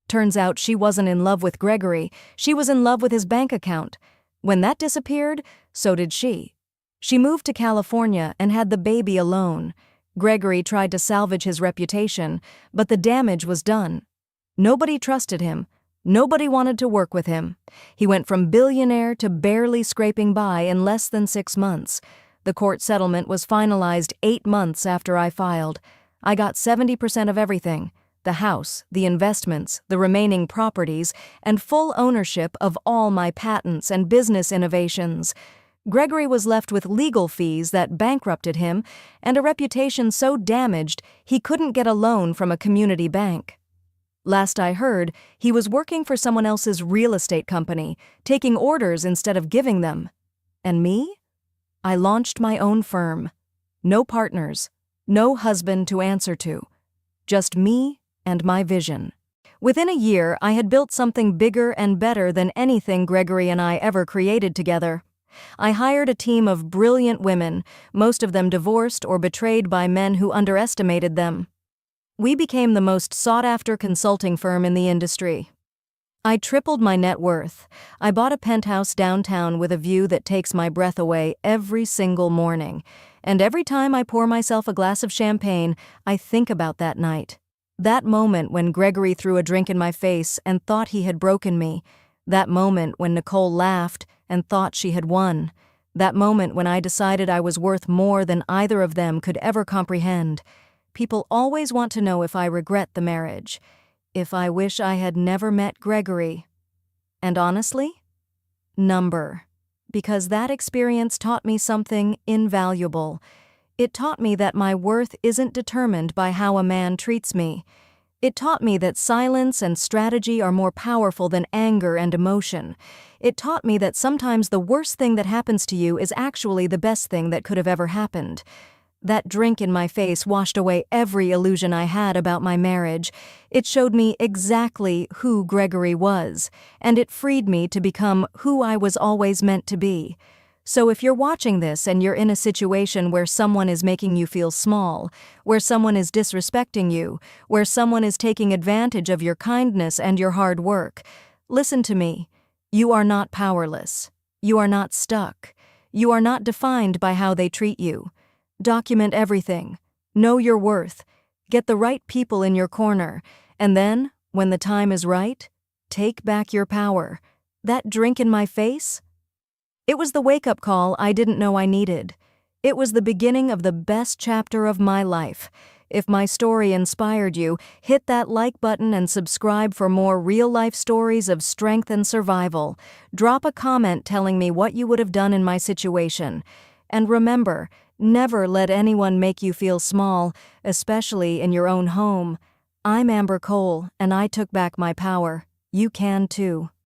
Turns out she wasn't in love with Gregory, she was in love with his bank account. When that disappeared, so did she. She moved to California and had the baby alone. Gregory tried to salvage his reputation, but the damage was done. Nobody trusted him. Nobody wanted to work with him. He went from billionaire to barely scraping by in less than 6 months. The court settlement was finalized 8 months after I filed. I got 70% of everything: the house, the investments, the remaining properties, and full ownership of all my patents and business innovations. Gregory was left with legal fees that bankrupted him and a reputation so damaged he couldn't get a loan from a community bank. Last I heard, he was working for someone else's real estate company, taking orders instead of giving them. And me? I launched my own firm. No partners, no husband to answer to. Just me and my vision. Within a year, I had built something bigger and better than anything Gregory and I ever created together. I hired a team of brilliant women, most of them divorced or betrayed by men who underestimated them. We became the most sought-after consulting firm in the industry. I tripled my net worth. I bought a penthouse downtown with a view that takes my breath away every single morning. And every time I pour myself a glass of champagne, I think about that night. That moment when Gregory threw a drink in my face and thought he had broken me. That moment when Nicole laughed and thought she had won. That moment when I decided I was worth more than either of them could ever comprehend. People always want to know if I regret the marriage, if I wish I had never met Gregory. And honestly, number. Because that experience taught me something invaluable. It taught me that my worth isn't determined by how a man treats me. It taught me that silence and strategy are more powerful than anger and emotion. It taught me that sometimes the worst thing that happens to you is actually the best thing that could have ever happened. That drink in my face washed away every illusion I had about my marriage. It showed me exactly who Gregory was, and it freed me to become who I was always meant to be. So if you're watching this and you're in a situation where someone is making you feel small, where someone is disrespecting you, where someone is taking advantage of your kindness and your hard work, listen to me. You are not powerless. You are not stuck. You are not defined by how they treat you. Document everything. Know your worth. Get the right people in your corner. And then, when the time is right, take back your power. That drink in my face? It was the wake-up call I didn't know I needed. It was the beginning of the best chapter of my life. If my story inspired you, hit that like button and subscribe for more real-life stories of strength and survival. Drop a comment telling me what you would have done in my situation. And remember, never let anyone make you feel small, especially in your own home. I'm Amber Cole, and I took back my power. You can too.